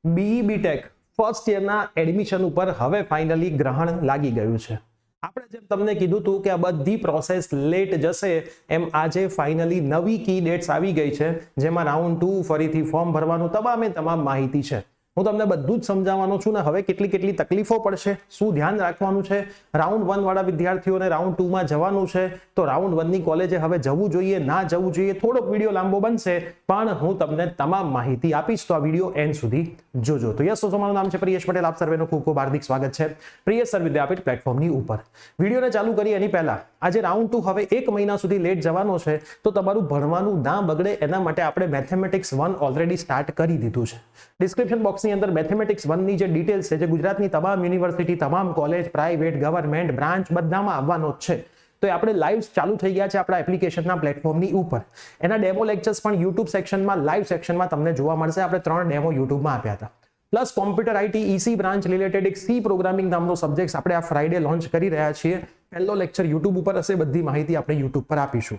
BE BTech first યરના admission ઉપર હવે finally ગ્રહણ લાગી ગયું છે. આપણે જેમ તમને કીધું હતું કે આ બધી પ્રોસેસ લેટ જશે, એમ આજે ફાઇનલી નવી કી ડેટ્સ આવી ગઈ છે, જેમાં રાઉન્ડ 2 ફરીથી ફોર્મ ભરવાનું તમામ માહિતી છે. હું તમને બધું જ સમજાવવાનો છું ને હવે કેટલી તકલીફો પડશે, શું ધ્યાન રાખવાનું છે, રાઉન્ડ 1 વાળા વિદ્યાર્થીઓને રાઉન્ડ 2 માં જવાનું છે તો રાઉન્ડ 1 ની કોલેજે હવે જવું જોઈએ ના જવું જોઈએ. થોડોક વિડીયો લાંબો બનશે પણ હું તમને તમામ માહિતી આપીશ, તો આ વિડીયો એન્ડ સુધી જોજો. તો યસ, તો મારું નામ છે પ્રિયેશ પટેલ, આપ સર્વેનું ખૂબ ખૂબ હાર્દિક સ્વાગત છે પ્રિયેશ સર વિદ્યાપીઠ પ્લેટફોર્મની ઉપર. વિડીયોને ચાલુ કરી એની પહેલા આજે રાઉન્ડ 2 હવે 1 મહિના સુધી લેટ જવાનો છે, તો તમારું ભણવાનું ના બગડે એના માટે આપણે મેથેમેટિક્સ 1 ઓલરેડી સ્ટાર્ટ કરી દીધું છે. ડિસ્ક્રિપ્શન બોક્સ ની અંદર મેથેમેટિક્સ 1 ની જે ડિટેલ્સ છે, જે ગુજરાતની તમામ યુનિવર્સિટી, તમામ કોલેજ, પ્રાઇવેટ, ગવર્નમેન્ટ, બ્રાન્ચ બધામાં આવવાનો જ છે. તો એ આપણે લાઈવ ચાલુ થઈ ગયા છે આપણા એપ્લિકેશનના પ્લેટફોર્મની ઉપર. એના ડેમો લેક્ચર્સ પણ યુટ્યુબ સેક્શનમાં, લાઈવ સેક્શનમાં તમને જોવા મળશે. આપણે 3 ડેમો યુટ્યુબમાં આપ્યા હતા. Plus computer IT EC branch related એક સી પ્રોગ્રામિંગ નામનો સબ્જેક્ટ આપણે આ ફ્રાઈડે લોન્ચ કરી રહ્યા છીએ. પહેલો લેક્ચર યુટ્યુબ ઉપર હશે, બધી માહિતી આપણે યુટ્યુબ પર આપીશું.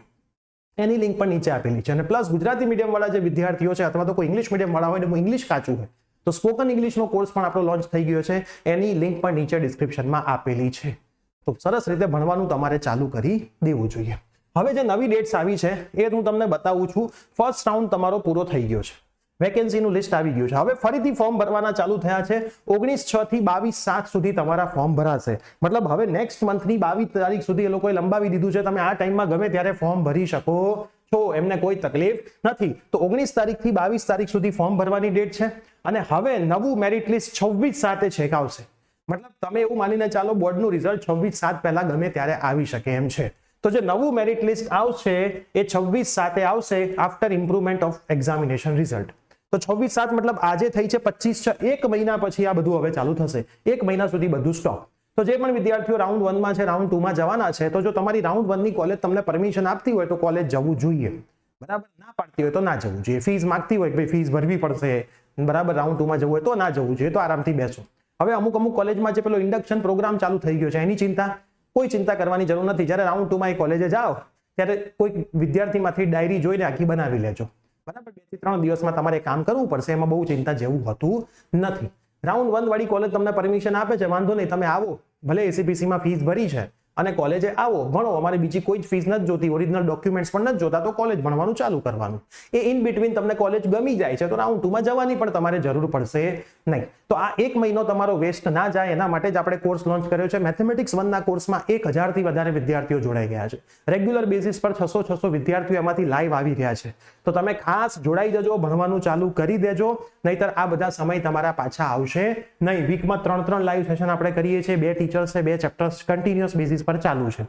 એની લિંક પણ નીચે આપેલી છે. અને પ્લસ ગુજરાતી મીડિયમ વાળા જે વિદ્યાર્થીઓ છે અથવા તો કોઈ ઇંગ્લિશ મીડિયમ વાળા હોય ને ઇંગ્લિશ કાચું હોય તો સ્પોકન ઇંગ્લિશનો કોર્સ પણ આપણો લોન્ચ થઈ ગયો છે. એની લિંક પણ નીચે ડિસ્ક્રિપ્શનમાં આપેલી છે. તો સરસ રીતે ભણવાનું તમારે ચાલુ કરી દેવું જોઈએ. હવે જે નવી ડેટ્સ આવી છે એ હું તમને બતાવું છું. ફર્સ્ટ રાઉન્ડ તમારો પૂરો થઈ ગયો છે, વેકેન્સીનું લિસ્ટ આવી ગયું છે. હવે ફરીથી ફોર્મ ભરવાના ચાલુ થયા છે. 19/6 થી 22/7 સુધી તમારા ફોર્મ ભરાશે. મતલબ હવે નેક્સ્ટ મંથની 22 તારીખ સુધી એ લોકોએ લંબાવી દીધું છે. તમે આ ટાઈમમાં ગમે ત્યારે ફોર્મ ભરી શકો છો, એમને કોઈ તકલીફ નથી. તો 19 તારીખથી 22 તારીખ સુધી ફોર્મ ભરવાની ડેટ છે. અને હવે નવું મેરિટ લિસ્ટ 26/7 છેક આવશે. મતલબ તમે એવું માનીને ચાલો બોર્ડનું રિઝલ્ટ 26/7 પહેલા ગમે ત્યારે આવી શકે એમ છે. તો જે નવું મેરિટ લિસ્ટ આવશે એ 26/7 આવશે after improvement of examination result. તો 26/7 મતલબ આજે થઈ છે 25/6, 1 મહિના પછી આ બધું હવે ચાલુ થશે. 1 મહિના સુધી બધું સ્ટોપ. તો જે પણ વિદ્યાર્થીઓ રાઉન્ડ 1 માં છે, રાઉન્ડ 2 માં જવાના છે, તો જો તમારી રાઉન્ડ 1 ની કોલેજ તમને પરમિશન આપતી હોય તો કોલેજ જવું જોઈએ. બરાબર, ના પાડતી હોય તો ના જવું જોઈએ. ફીસ માંગતી હોય કે ભાઈ ફીસ ભરવી પડશે, બરાબર, રાઉન્ડ 2 માં જવું હોય તો ના જવું જોઈએ, તો આરામથી બેસો. હવે અમુક કોલેજમાં જે પેલો ઇન્ડક્શન પ્રોગ્રામ ચાલુ થઈ ગયો છે, એની કોઈ ચિંતા કરવાની જરૂર નથી. જ્યારે રાઉન્ડ 2 માં એ કોલેજે જાઓ ત્યારે કોઈ વિદ્યાર્થીમાંથી ડાયરી જોઈને આખી બનાવી લેજો. બરાબર, 2 થી 3 દિવસમાં તમારે કામ કરવું પડશે, એમાં બહુ ચિંતા જેવું હોતું નથી. રાઉન્ડ 1 વાળી કોલેજ તમને પરમિશન આપે છે, વાંધો નહીં, તમે આવો, ભલે એસીપીસી માં ફીસ ભરી છે અને કોલેજે આવો, ભણો, અમારે બીજી કોઈ જ ફીસ નથી જોતી, ઓરિજિનલ ડોક્યુમેન્ટ્સ પણ નથી જોતા, તો કોલેજ ભણવાનું ચાલુ કરવાનું. એ ઇન બિટવીન તમને કોલેજ ગમી જાય છે તો રાઉન્ડ 2 માં જવાની પણ તમારે જરૂર પડશે નહીં. તો આ 1 મહિનો તમારો વેસ્ટ ના જાય એના માટે જ આપણે કોર્સ લોન્ચ કર્યો છે. મેથેમેટિક્સ 1 ના કોર્સમાં 1000 થી વધારે વિદ્યાર્થીઓ જોડાઈ ગયા છે. રેગ્યુલર બેઝિસ પર 600 વિદ્યાર્થીઓ એમાંથી લાઈવ આવી રહ્યા છે. તો તમે ખાસ જોડાઈ જજો, ભણવાનું ચાલુ કરી દેજો, નહીતર આ બધા સમય તમારા પાછા આવશે નહીં. વીકમાં 3 લાઈવ સેશન આપણે કરીએ છીએ. 2 ટીચર્સ છે, 2 ચેપ્ટર્સ કન્ટિન્યુઅસ બેઝિસ પર ચાલુ છે.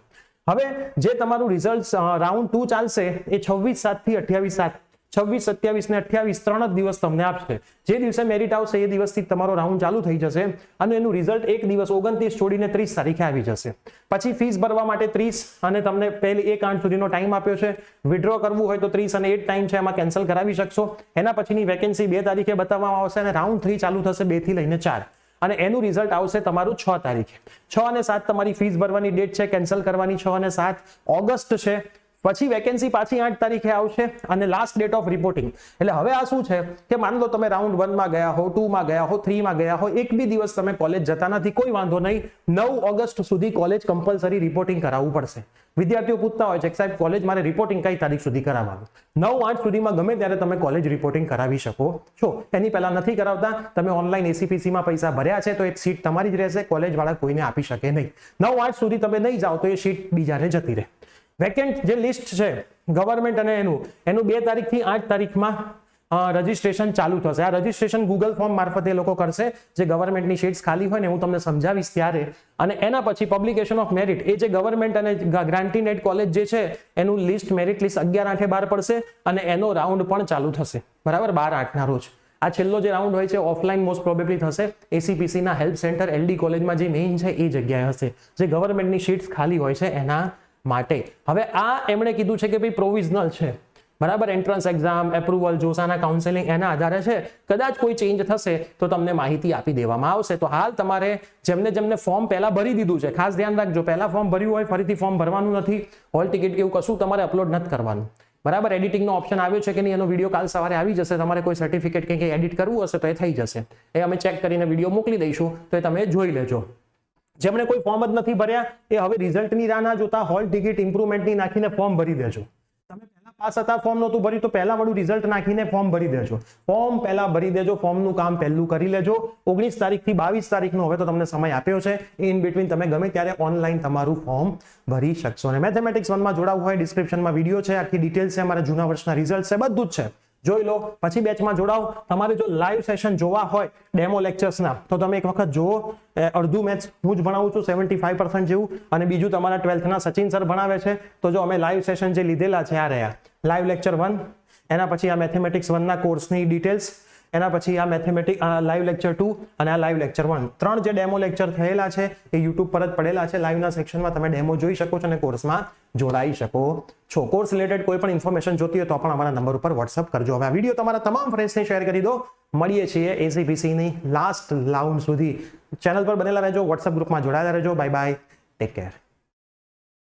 હવે જે તમારું રિઝલ્ટ રાઉન્ડ 2 ચાલશે એ 26/7 થી 28/7, 26, 27 ને 28 3 જ દિવસ તમને આપશે. જે દિવસે મેરિટ આવશે એ દિવસથી તમારો રાઉન્ડ ચાલુ થઈ જશે અને એનું રિઝલ્ટ એક દિવસ 29 છોડીને 30 તારીખે આવી જશે. પછી ફીસ ભરવા માટે 30 અને તમને પહેલી 1/8 સુધીનો ટાઈમ આપ્યો છે. વિડ્રો કરવું હોય તો 30 અને 8 ટાઈમ છે, એમાં કેન્સલ કરાવી શકશો. એના પછીની વેકેન્સી 2 તારીખે બતાવવામાં આવશે અને રાઉન્ડ 3 ચાલુ થશે 2 થી લઈને 4. અને એનું રિઝલ્ટ આવશે તમારું 6 તારીખે. 6 અને 7 તમારી ફીસ ભરવાની ડેટ છે, કેન્સલ કરવાની 6 અને 7 ઓગસ્ટ છે. પછી વેકેન્સી પાછી 8 તારીખે આવશે અને લાસ્ટ ડેટ ઓફ રિપોર્ટિંગ. એટલે હવે આ શું છે કે માન લો તમે રાઉન્ડ 1 માં ગયા હો, 2 માં ગયા હો, 3 માં ગયા હો, એક બી દિવસ તમે કોલેજ જતા નથી, કોઈ વાંધો નહીં. 9 ઓગસ્ટ સુધી કોલેજ કમ્પલસરી રિપોર્ટિંગ કરાવવું પડશે. વિદ્યાર્થીઓ પૂછતા હોય છે કે સાહેબ કોલેજ મારે રિપોર્ટિંગ કઈ તારીખ સુધી કરાવવાનું? 9/8 સુધીમાં ગમે ત્યારે તમે કોલેજ રિપોર્ટિંગ કરાવી શકો છો. એની પહેલા નથી કરાવતા, તમે ઓનલાઈન એસીપીસી માં પૈસા ભર્યા છે તો એક સીટ તમારી જ રહેશે, કોલેજ વાળા કોઈને આપી શકે નહીં. 9/8 સુધી તમે નહીં જાઓ તો એ સીટ બીજાને જતી રહે. વેકેન્ટ જે લિસ્ટ છે ગવર્મેન્ટ અને એનું 2 તારીખથી 8 તારીખમાં રજીસ્ટ્રેશન ચાલુ થશે. આ રજીસ્ટ્રેશન ગૂગલ ફોર્મ મારફતે એ લોકો કરશે. જે ગવર્મેન્ટની સીટ્સ ખાલી હોય ને હું તમને સમજાવીશ ત્યારે. અને એના પછી પબ્લિકેશન ઓફ મેરિટ, એ જે ગવર્મેન્ટ અને ગ્રાન્ટીડ એડ કોલેજ જે છે એનું લિસ્ટ, મેરિટ લિસ્ટ 11/8 બહાર પડશે અને એનો રાઉન્ડ પણ ચાલુ થશે. બરાબર, 12/8 ના રોજ. આ છેલ્લો જે રાઉન્ડ હોય છે ઓફલાઈન મોસ્ટ પ્રોબેબલી થશે. એસીપીસી ના હેલ્પ સેન્ટર એલડી કોલેજમાં જે મેઇન છે એ જગ્યાએ હશે, જે ગવર્મેન્ટની સીટ્સ ખાલી હોય છે એના માટે. હવે આ એમણે કીધું છે કે ભાઈ પ્રોવિઝનલ છે, બરાબર, એન્ટ્રન્સ એક્ઝામ, એપ્રુવલ, જોસાના કાઉન્સેલિંગ એના આધારે છે. કદાચ કોઈ ચેન્જ થશે તો તમને માહિતી આપી દેવામાં આવશે. તો હાલ તમારે જેમને ફોર્મ પહેલા ભરી દીધું છે ખાસ ધ્યાન રાખજો, પહેલા ફોર્મ ભર્યું હોય ફરીથી ફોર્મ ભરવાનું નથી. હોલ ટિકિટ કે એવું કશું તમારે અપલોડ નથી કરવાનું. બરાબર. એડિટિંગનો ઓપ્શન આવ્યો છે કે નહીં એનો વિડીયો કાલ સવારે આવી જશે. તમારે કોઈ સર્ટિફિકેટ કંઈ એડિટ કરવું હશે તો એ થઈ જશે. એ અમે ચેક કરીને વિડીયો મોકલી દઈશું તો એ તમે જોઈ લેજો. જેમણે કોઈ ફોર્મ જ નથી ભર્યા એ હવે રિઝલ્ટની રાહ ના જોતા હોલ ટિકિટ ઇમ્પ્રુવમેન્ટની નાખીને ફોર્મ ભરી દેજો. તમે પહેલા પાસ હતા, ફોર્મ નહોતું ભર્યું તો પહેલા વાળું રિઝલ્ટ નાખીને ફોર્મ ભરી દેજો. ફોર્મ પહેલા ભરી દેજો, ફોર્મનું કામ પહેલું કરી લેજો. 19 તારીખથી 22 તારીખનો હવે તો તમને સમય આપ્યો છે. ઇન બિટવીન તમે ગમે ત્યારે ઓનલાઈન તમારું ફોર્મ ભરી શકશો. અને મેથેમેટિક્સ 1માં જોડાવવું હોય ડિસ્ક્રિપ્શનમાં વિડીયો છે, આખી ડિટેલ્સ છે, અમારા જૂના વર્ષના રિઝલ્ટ છે, બધું જ છે, જોઈ લો. પછી બેચમાં જોડાઓ. તમારે જો લાઈવ સેશન જોવા હોય ડેમો લેક્ચર્સના તો તમે એક વખત જુઓ. અડધું મેથ્સ હું જ ભણાવું છું 75% જેવું, અને બીજું તમારા 12થના સચિન સર ભણાવે છે. તો જો અમે લાઈવ સેશન જે લીધેલા છે આ રહ્યા લાઈવ લેક્ચર 1, એના પછી આ મેથેમેટિક્સ 1ના કોર્સની ડિટેલ્સ, એના પછી આ લાઈવ લેક્ચર 2 અને આ લાઈવ લેક્ચર 1, 3 જે ડેમો લેક્ચર થયેલા છે એ યુટ્યુબ પર જ પડેલા છે. લાઈવના સેક્શનમાં તમે ડેમો જોઈ શકો છો અને કોર્સમાં જોડાઈ શકો છો. કોર્સ રિલેટેડ કોઈ પણ ઇન્ફોર્મેશન જોતી હોય તો પણ અમારા નંબર ઉપર વોટ્સઅપ કરજો. હવે આ વિડીયો તમારા તમામ ફ્રેન્ડ્સને શેર કરી દો. મળીએ છીએ એસીપીસીની લાસ્ટ રાઉન્ડ સુધી. ચેનલ પર બનેલા રહેજો, વોટ્સઅપ ગ્રુપમાં જોડાયેલા રહેજો. Bye bye, take care.